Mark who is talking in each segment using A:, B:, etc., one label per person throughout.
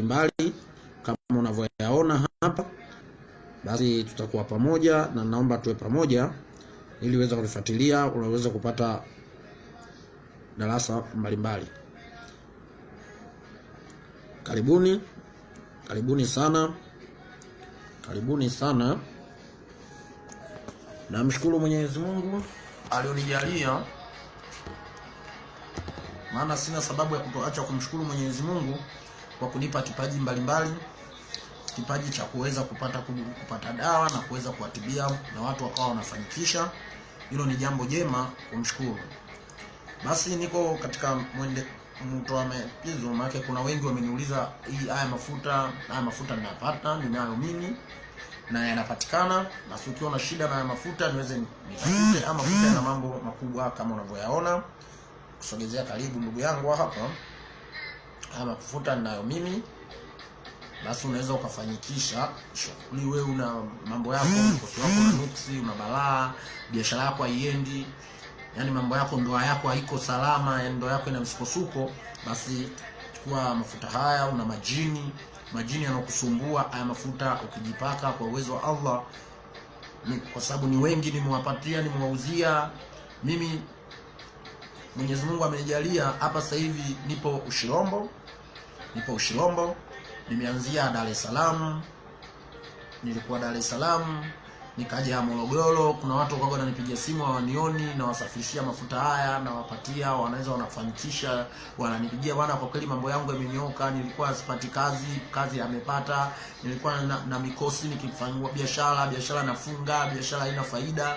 A: mbalimbali kama unavyoyaona hapa. Basi tutakuwa pamoja, na naomba tuwe pamoja ili uweze kufuatilia, unaweza kupata darasa mbalimbali. Karibuni sana. Namshukuru Mwenyezi Mungu alionijalia, maana sina sababu ya kutoacha kumshukuru Mwenyezi Mungu kwa kunipa kipaji mbalimbali, kipaji cha kuweza kupata dawa na kuweza kuwatibia na watu wakawa wanafanikisha. Hilo ni jambo jema kumshukuru. Basi niko katika mtoa maelezo, maana kuna wengi wameniuliza haya mafuta ninapata, ninayo mimi na yanapatikana, na ukiwa na shida na haya mafuta niweze nitafute. Ama mafuta yana mambo makubwa kama unavyoyaona. Kusogezea karibu ndugu yangu hapa. Haya mafuta ninayo mimi. Basi unaweza ukafanyikisha shughuli, wewe una mambo yako, mkosi wako na nuksi, una balaa, biashara yako haiendi, yani mambo yako, ndoa yako haiko salama, yani ndoa yako ina msukosuko, basi chukua mafuta haya. Una majini yanakusumbua, haya mafuta ukijipaka kwa uwezo wa Allah, kwa sababu ni wengi nimewapatia, nimewauzia mimi. Mwenyezi Mungu amenijalia hapa sasa hivi nipo Ushirombo. Nimeanzia Dar es Salaam. Nilikuwa Dar es Salaam, nikaja Morogoro. Kuna watu wakawa wananipigia simu hawanioni, na wasafirishia mafuta haya na wapatia, wanaweza wanafanikisha, wananipigia, bwana kwa kweli mambo yangu yamenyoka, nilikuwa sipati kazi amepata, nilikuwa na mikosi nikifanya biashara nafunga, biashara haina faida.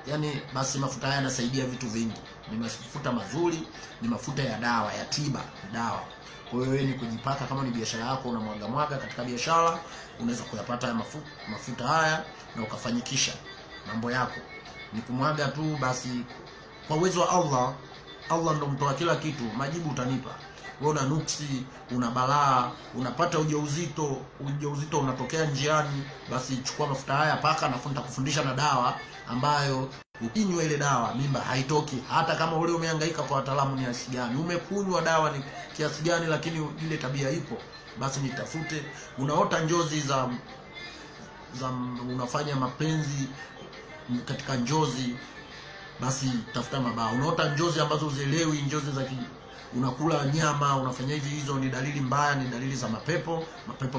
A: Yani basi mafuta haya yanasaidia vitu vingi. Ni mafuta mazuri, ni mafuta ya dawa, ya tiba, dawa. Kwa hiyo wewe ni kujipaka, kama ni biashara yako unamwaga katika biashara, unaweza kuyapata mafuta haya na ukafanyikisha mambo yako. Ni kumwaga tu basi, kwa uwezo wa Allah ndo mtoa kila kitu, majibu utanipa. Wewe una nuksi, una balaa, unapata ujauzito unatokea njiani, basi chukua mafuta haya paka, na nitakufundisha na dawa ambayo ukinywa ile dawa mimba haitoki. Hata kama ule umehangaika kwa wataalamu ni kiasi gani, umekunywa dawa ni kiasi gani, lakini ile tabia ipo, basi nitafute. Unaota njozi za unafanya mapenzi katika njozi, basi tafuta mabao. Unaota njozi ambazo uzielewi, njozi za unakula nyama, unafanya hizo ni dalili mbaya, ni dalili za mapepo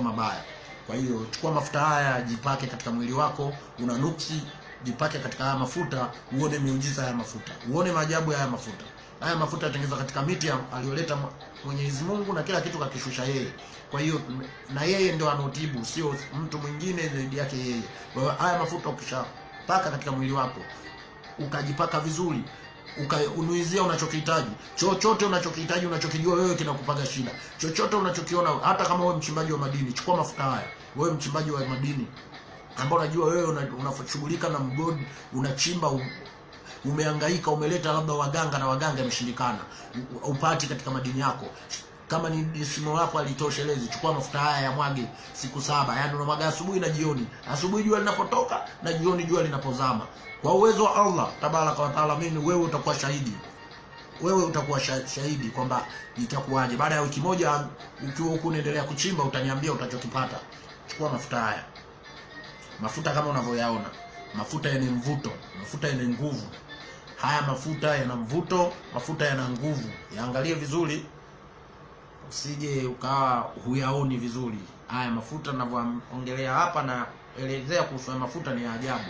A: mabaya. Kwa hiyo chukua mafuta haya, jipake katika mwili wako. Una nuksi, jipake katika haya mafuta, uone miujiza ya mafuta, uone maajabu ya haya mafuta. Haya mafuta yatengenezwa katika miti aliyoleta Mwenyezi Mungu, na kila kitu kakishusha yeye. Kwa hiyo na yeye ndio anotibu, sio mtu mwingine zaidi yake yeye. Kwa hiyo haya mafuta ukishapaka katika mwili wako, ukajipaka vizuri, ukaunuizia unachokihitaji, chochote unachokihitaji, unachokijua wewe kinakupaga shida, chochote unachokiona, hata kama wewe mchimbaji wa madini, chukua mafuta haya. Wewe mchimbaji wa madini ambao unajua wewe unashughulika na mgodi, unachimba, umehangaika, umeleta labda waganga na waganga imeshindikana, upati katika madini yako, kama ni shimo lako alitoshelezi, chukua mafuta haya ya mwage siku 7. Yani unamwaga asubuhi na jioni, asubuhi jua linapotoka na jioni jua linapozama. Kwa uwezo wa Allah tabaraka wa taala, wewe utakuwa shahidi kwamba itakuwaje. Baada ya wiki moja ukiwa huko unaendelea kuchimba, utaniambia utachokipata. Chukua mafuta haya, mafuta kama unavyoyaona, mafuta yenye mvuto, mafuta yenye nguvu. Haya mafuta yana mvuto, mafuta yana nguvu. Yaangalie vizuri, usije ukawa huyaoni vizuri. Haya mafuta ninavyoongelea hapa na elezea kuhusu mafuta ni ajabu.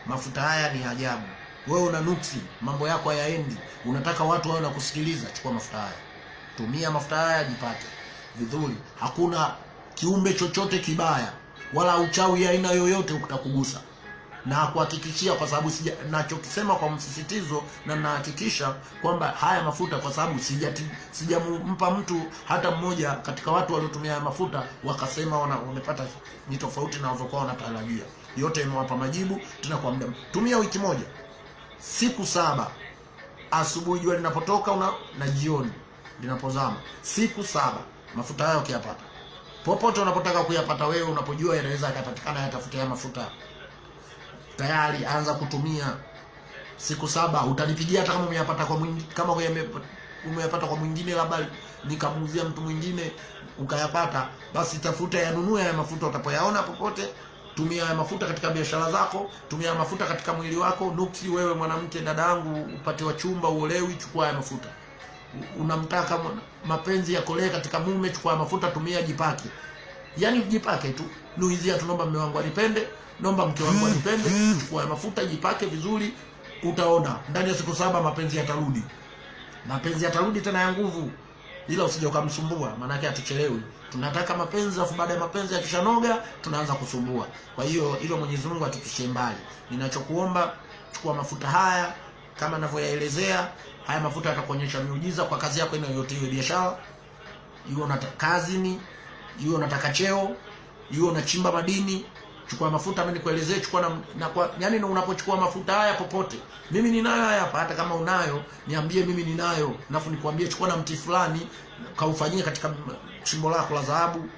A: Mafuta haya ni ajabu. Wewe una nuksi, mambo yako hayaendi, unataka watu wawe nakusikiliza, chukua mafuta haya. Tumia mafuta haya, jipate vizuri. Hakuna kiumbe chochote kibaya wala uchawi aina yoyote utakugusa. Na kuhakikishia, kwa sababu nachokisema kwa msisitizo, na nahakikisha kwamba haya mafuta, kwa sababu sijampa mtu hata mmoja katika watu waliotumia haya mafuta wakasema wamepata ni tofauti na walivyokuwa wanatarajia. Yote imewapa majibu, tena kwa muda. Tumia wiki moja, siku 7, asubuhi jua linapotoka na jioni linapozama, siku 7. Mafuta hayo ukiyapata popote unapotaka kuyapata wewe, unapojua yanaweza yakapatikana, yatafuta haya mafuta tayari, anza kutumia. Siku 7 utanipigia, hata kama umeyapata kwa mwingi, kama umeyapata kwa mwingine, labda nikamuuzia mtu mwingine ukayapata, basi tafuta yanunue haya mafuta utapoyaona popote. Tumia haya mafuta katika biashara zako, tumia haya mafuta katika mwili wako. Nuksi wewe mwanamke, dadangu, upate wa chumba, uolewi, chukua haya mafuta. Unamtaka mapenzi yakolee katika mume, chukua haya mafuta, tumia, jipake. Yaani jipake tu. Nuizia, tunaomba mume wangu anipende, naomba mke wangu anipende, chukua haya mafuta, jipake vizuri, utaona ndani ya siku 7 mapenzi yatarudi. Mapenzi yatarudi tena ya nguvu. Ila usije ukamsumbua, maana yake atuchelewi. Tunataka mapenzi, afu baada ya mapenzi yakishanoga tunaanza kusumbua. Kwa hiyo hilo Mwenyezi Mungu atupishe mbali. Ninachokuomba, chukua mafuta haya kama ninavyoyaelezea. Haya mafuta yatakuonyesha miujiza kwa kazi yako yoyote, iwe biashara, iwe unataka kazini, iwe unataka cheo, iwe unachimba madini. Chukua mafuta, mimi nikuelezee, chukua yaani unapochukua mafuta haya popote. Mimi ninayo haya hapa, hata kama unayo niambie, mimi ninayo. Alafu nikwambie chukua na mti fulani kaufanyie katika chimbo lako la dhahabu.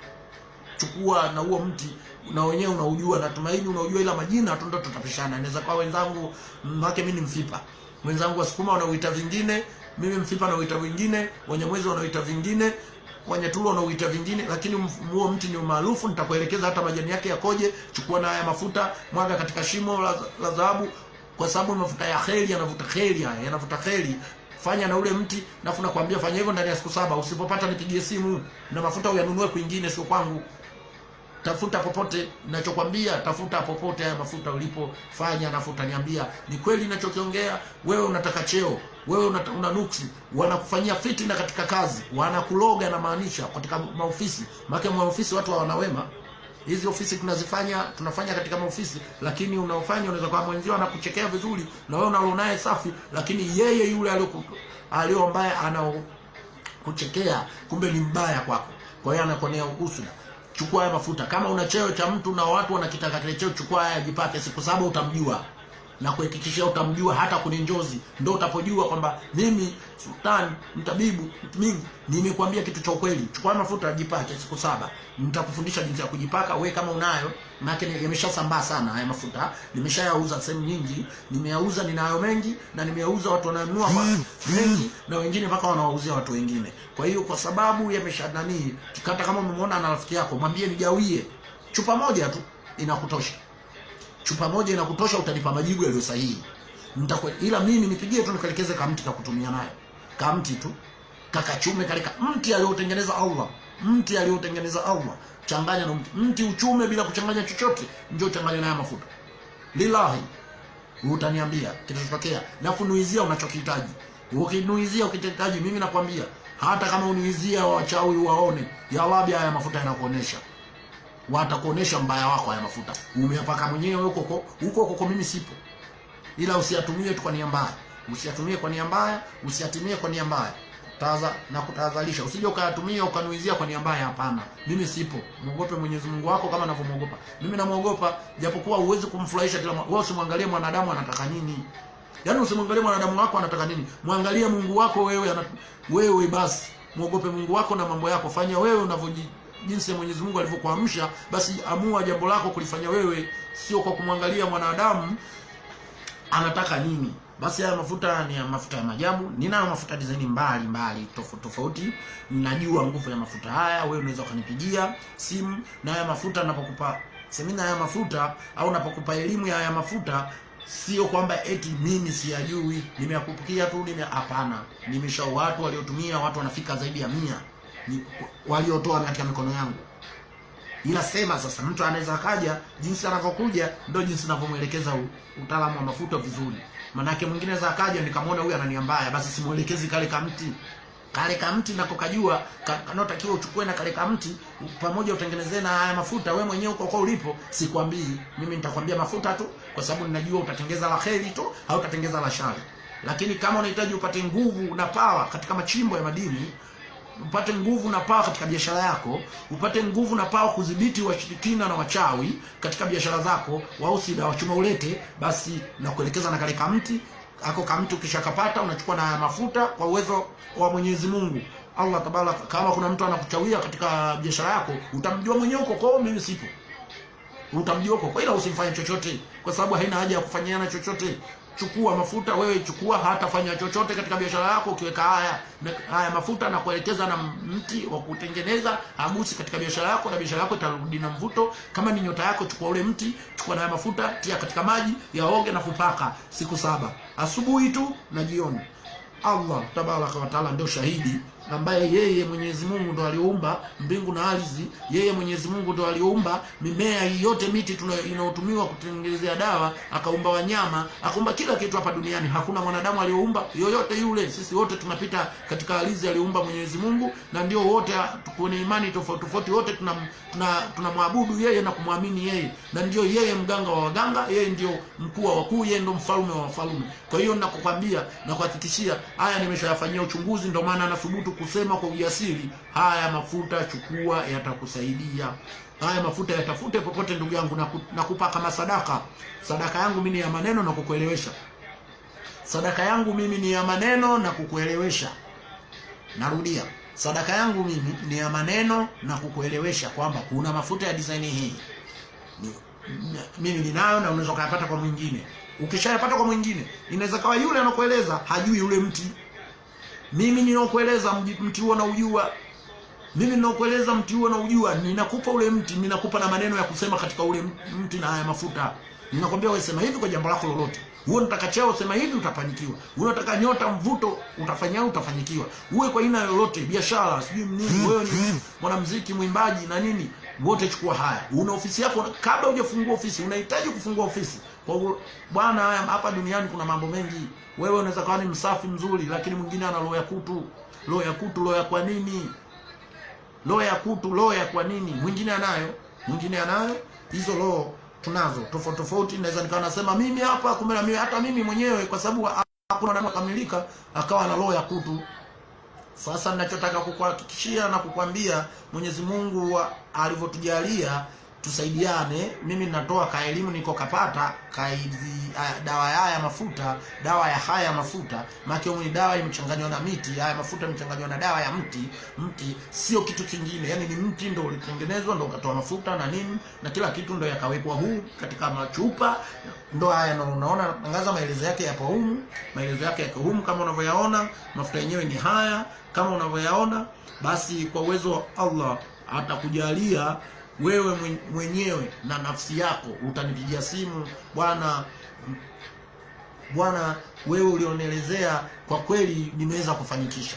A: Chukua na huo mti na wenyewe unaujua, natumaini unaujua, ila majina tu ndo tutapishana. Inaweza kwa wenzangu, make mimi ni Mfipa. Wenzangu Wasukuma wanauita vingine, mimi Mfipa nauita vingine, Wanyamwezi wanauita vingine, Wanyaturu wanauita vingine, lakini huo mti ni maarufu. Nitakuelekeza hata majani yake yakoje. Chukua na haya mafuta, mwaga katika shimo la dhahabu, kwa sababu mafuta ya kheri yanavuta kheri, haya yanavuta kheri. Fanya na ule mti, nafu nakwambia fanya hivyo ndani ya siku 7. Usipopata nipigie simu, na mafuta uyanunue kwingine, sio kwangu. Tafuta popote, ninachokwambia tafuta popote haya mafuta ulipofanya, nafuta niambia ni kweli ninachokiongea. Wewe unataka cheo, wewe una nuksi, wanakufanyia fitina katika kazi, wanakuloga na maanisha katika maofisi. Maana maofisi watu hawana wema. Hizi ofisi tunafanya katika maofisi, lakini unaofanya unaweza kwa mwenzio anakuchekea vizuri na wewe unalonaye safi, lakini yeye yule alio mbaya anakuchekea, kumbe ni mbaya kwako. Kwa hiyo anakuonea uhusuda. Chukua haya mafuta. Kama una cheo cha mtu na watu wanakitaka kile cheo, chukua haya, jipake. Siku 7 utamjua, na kuhakikishia utamjua hata kwenye njozi. Ndio utapojua kwamba mimi sultani, mtabibu, mimi nimekwambia kitu cha ukweli. Chukua mafuta, jipake. Siku 7 nitakufundisha jinsi ya kujipaka. Wewe kama unayo, maana yameshasambaa sana haya mafuta, nimeshayauza sehemu nyingi, nimeyauza, ninayo mengi, na nimeyauza watu wananunua mengi, na wengine mpaka wanawauzia watu wengine. Kwa hiyo kwa sababu yameshanani, hata kama umemwona na rafiki yako, mwambie nigawie chupa moja tu, inakutosha. Chupa moja inakutosha, utanipa majibu yaliyo sahihi. Ila mimi nipigie tu nikaelekeze kamti kakutumia nayo. Kamti tu. Kakachume kalika mti aliotengeneza Allah. Mti aliotengeneza Allah. Changanya na mti uchume bila kuchanganya chochote, njoo changanya na mafuta. Lillahi. Utaniambia kitatokea. Na kunuizia unachokihitaji. Ukinuizia ukihitaji, mimi nakwambia hata kama uniizia wachawi waone, ya Rabbi haya mafuta yanakuonesha. Watakuonesha mbaya wako haya mafuta. Umeyapaka mwenyewe huko mimi sipo. Ila usiyatumie tu kwa nia mbaya. Usiyatumie kwa nia mbaya, usiyatimie kwa nia mbaya. Na kutahadharisha, usije ukayatumia ukanuizia kwa nia mbaya, hapana. Mimi sipo. Muogope Mwenyezi Mungu wako kama ninavyomuogopa. Mimi namuogopa, japokuwa uweze kumfurahisha kila wewe. Usimwangalie mwanadamu anataka nini. Yaani usimwangalie mwanadamu wako anataka nini. Muangalie Mungu wako wewe basi. Muogope Mungu wako na mambo yako. Fanya wewe jinsi Mwenyezi Mungu alivyokuamsha, basi amua jambo lako kulifanya wewe, sio kwa kumwangalia mwanadamu anataka nini. Basi haya mafuta ni mafuta ya majabu. Ninayo mafuta design mbali tofauti. Ninajua nguvu ya mafuta haya. Wewe unaweza kunipigia simu, na haya mafuta napokupa semina haya mafuta au napokupa elimu ya haya mafuta, sio kwamba eti mimi siyajui, nimeyakupikia tu, hapana. Nimesha watu waliotumia, watu wanafika zaidi ya 100 waliotoa katika mikono yangu. Ila sema sasa, mtu anaweza kaja jinsi anavyokuja ndio jinsi ninavyomuelekeza utaalamu wa mafuta vizuri. Manake mwingine za kaja nikamwona huyu anania mbaya, basi simuelekezi kale kamti nako kajua kanotakiwa uchukue na kale kamti pamoja utengenezee na haya mafuta. Wewe mwenyewe uko ulipo, sikwambii mimi, nitakwambia mafuta tu kwa sababu ninajua utatengeza la kheri tu au utatengeza la shari. Lakini kama unahitaji upate nguvu na power katika machimbo ya madini, upate nguvu na pawa katika biashara yako, upate nguvu na pawa kudhibiti washirikina na wachawi katika biashara zako, wausida wachuma ulete, basi na kuelekeza na kale kamti. Ako kamti ukishakapata unachukua na mafuta kwa uwezo wa Mwenyezi Mungu Allah Tabaraka. Kama kuna mtu anakuchawia katika biashara yako, utamjua mwenyewe huko, kwa mimi sipo. Utamjua huko, ila usimfanye chochote kwa sababu haina haja ya kufanyana chochote. chukua mafuta wewe, chukua, hatafanya chochote katika biashara yako ukiweka haya mafuta na kuelekeza na mti wa kutengeneza, hagusi katika biashara yako, na biashara yako itarudi na mvuto. Kama ni nyota yako, chukua ule mti, chukua na haya mafuta, tia katika maji, yaoge na kupaka siku 7, asubuhi tu na jioni. Allah tabaraka wa taala ndio shahidi, ambaye yeye Mwenyezi Mungu ndo aliumba mbingu na ardhi. Yeye Mwenyezi Mungu ndo aliumba mimea yote, miti inayotumiwa kutengenezea dawa, akaumba wanyama, akaumba kila kitu hapa duniani. Hakuna mwanadamu aliyoumba yoyote yule. Sisi wote tunapita katika ardhi aliyoumba Mwenyezi Mungu, na ndio wote kwenye imani tofauti tofauti, wote tunamwabudu yeye na kumwamini yeye, na ndio yeye mganga wa waganga, yeye ndio mkuu wa wakuu, yeye ndio mfalme wa wafalme. Kwa hiyo ninakukwambia na kuhakikishia, haya nimeshayafanyia uchunguzi, ndio maana nathubutu kusema kwa ujasiri, haya mafuta chukua, yatakusaidia. Haya mafuta yatafute popote ndugu yangu, nakupa kama sadaka. Sadaka yangu mimi ni ya maneno na kukuelewesha. Sadaka yangu mimi ni ya maneno na kukuelewesha. Narudia, sadaka yangu mimi ni ya maneno na kukuelewesha kwamba kuna mafuta ya design hii mimi ninayo, na unaweza kuyapata kwa mwingine. Ukishayapata kwa mwingine, inaweza kawa yule anakueleza hajui ule mti. Mimi ninakueleza mti huo na ujua. Mimi ninakueleza mti huo na ujua. Ninakupa ule mti, ninakupa na maneno ya kusema katika ule mti na haya mafuta. Ninakwambia wewe sema hivi kwa jambo lako lolote. Uwe unataka cheo, sema hivi, utafanikiwa. Unataka nyota, mvuto, utafanikiwa. Uwe kwa aina lolote, biashara, sijui nini, wewe ni mwanamuziki, mwimbaji na nini, wote chukua haya. Una ofisi yako, kabla hujafungua ofisi, unahitaji kufungua ofisi. Kwa hivyo bwana, hapa duniani kuna mambo mengi. Wewe unaweza kuwa ni msafi mzuri, lakini mwingine ana roho ya kutu. Roho ya kutu, roho ya kwa nini? Roho ya kutu, roho ya kwa nini? Mwingine anayo. Hizo roho tunazo tofauti tofauti. Naweza nikawa nasema mimi hapa, kumbe na mimi hata mimi mwenyewe, kwa sababu hakuna nani kamilika akawa na roho ya kutu. Sasa ninachotaka kukuhakikishia na kukwambia, Mwenyezi Mungu alivyotujalia tusaidiane. Mimi ninatoa ka elimu niko kapata dawa ya mafuta, dawa ya haya mafuta. Maana ni dawa imechanganywa na miti, haya mafuta imechanganywa na dawa ya mti. Mti sio kitu kingine, yani ni mti ndio ulitengenezwa, ndio ukatoa mafuta na nini na kila kitu, ndio yakawekwa huu katika machupa. Ndio haya ndio unaona tangaza, maelezo yake yapo humu, maelezo yake yako humu kama unavyoyaona. Mafuta yenyewe ni haya kama unavyoyaona. Basi kwa uwezo wa Allah atakujalia wewe mwenyewe na nafsi yako, utanipigia simu, bwana wewe ulionielezea kwa kweli nimeweza kufanikisha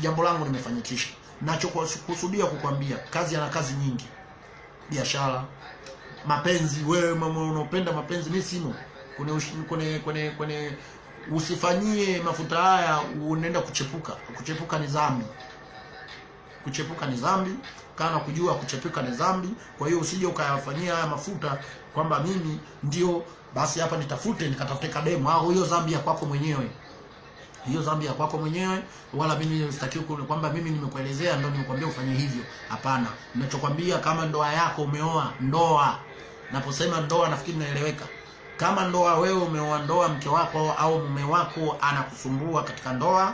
A: jambo langu, nimefanikisha. Nachokusudia kukwambia, kazi ana kazi nyingi, biashara, mapenzi. Wewe mama unapenda mapenzi, mimi simo kwenye usifanyie mafuta haya unaenda kuchepuka ni dhambi. Kuchepuka ni dhambi, kana kujua kuchepuka ni dhambi. Kwa hiyo usije ukayafanyia haya mafuta kwamba mimi ndio basi hapa nikatafute kademo. Hiyo dhambi ya kwako mwenyewe. Hiyo dhambi ya kwako mwenyewe, wala mimi sitakiwi kwamba mimi nimekuelezea ndio nimekwambia ufanye hivyo. Hapana. Ninachokwambia, kama ndoa yako umeoa ndoa. Naposema ndoa nafikiri naeleweka. Kama ndoa wewe umeoa ndoa, mke wako au mume wako anakusumbua katika ndoa,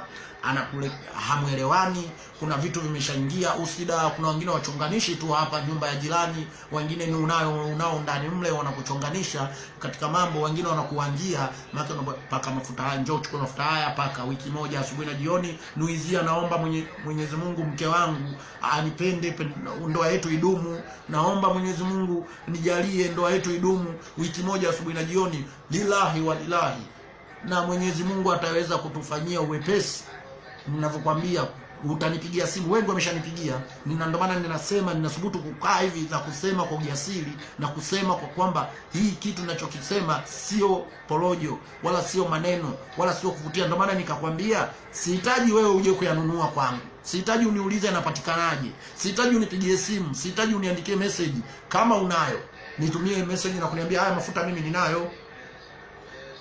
A: hamuelewani, kuna vitu vimeshaingia usida. Kuna wengine wachonganishi tu hapa nyumba ya jirani, wengine ni unao ndani mle wanakuchonganisha katika mambo, wengine wanakuangia maka paka mafuta haya, njoo chukua mafuta haya paka wiki moja asubuhi na jioni, nuizia naomba Mwenyezi Mungu mke wangu anipende, ndoa yetu idumu, naomba Mwenyezi Mungu nijalie ndoa yetu idumu wiki moja asubuhi na jioni, lillahi wa lillahi, na Mwenyezi Mungu ataweza kutufanyia uwepesi. Ninavyokuambia, utanipigia simu, wengi wameshanipigia. Ndio maana ninasema, ninasubutu kukaa hivi na kusema kwa ujasiri na kusema kwa kwamba hii kitu ninachokisema sio porojo wala sio maneno wala sio kuvutia. Ndio maana nikakwambia sihitaji wewe uje kuyanunua kwangu. Sihitaji uniulize yanapatikanaje. Sihitaji unipigie simu, sihitaji uniandikie message. Kama unayo, nitumie message na kuniambia haya mafuta mimi ninayo.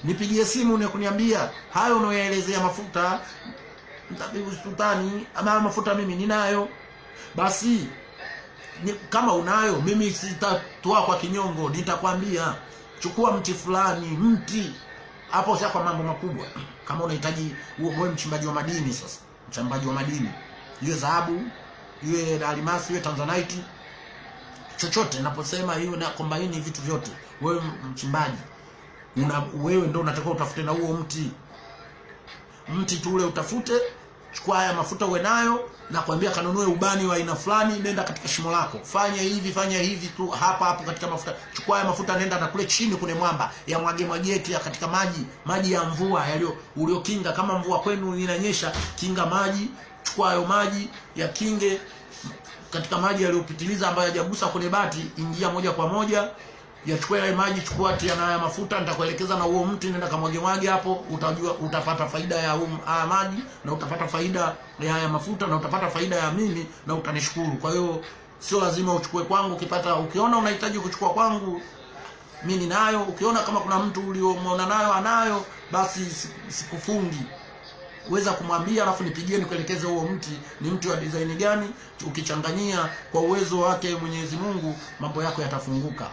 A: Nipigie simu na kuniambia hayo unayoelezea mafuta Mtabibu Sultani, ama mafuta mimi ninayo. Basi kama unayo, mimi sitatoa kwa kinyongo, nitakwambia chukua mti fulani, mti hapo sasa kwa mambo makubwa. Kama unahitaji wewe mchimbaji wa madini, sasa mchimbaji wa madini, iwe dhahabu, iwe almasi, iwe tanzanite, chochote naposema hiyo na combine vitu vyote, wewe mchimbaji Wewe ndio unatakiwa utafute na huo mti tu ule utafute. Chukua haya mafuta uwe nayo, na kuambia kanunue ubani wa aina fulani, nenda katika shimo lako, fanya hivi tu hapa katika mafuta. Chukua haya mafuta, nenda na kule chini kwenye mwamba, ya mwage katika maji ya mvua uliokinga. Kama mvua kwenu inanyesha, kinga maji, chukua hayo maji ya kinge katika maji yaliyopitiliza ambayo hajagusa kwenye bati, ingia moja kwa moja, yachukue ile maji, chukua tia na haya mafuta, nitakuelekeza na huo mti, nenda kamwage hapo, utajua utapata faida ya haya maji, na utapata faida ya haya mafuta, na utapata faida ya mimi, na utanishukuru. Kwa hiyo sio lazima uchukue kwangu. Ukiona unahitaji kuchukua kwangu, mimi ninayo. Ukiona kama kuna mtu uliomwona nayo anayo, basi sikufungi, uweza kumwambia, alafu nipigie nikuelekeze huo mti ni mti wa design gani. Ukichanganyia kwa uwezo wake Mwenyezi Mungu, mambo yako yatafunguka.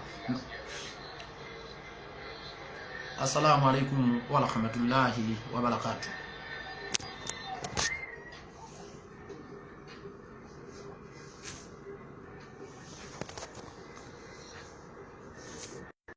A: Assalamu alaikum wa rahmatullahi wa barakatuh.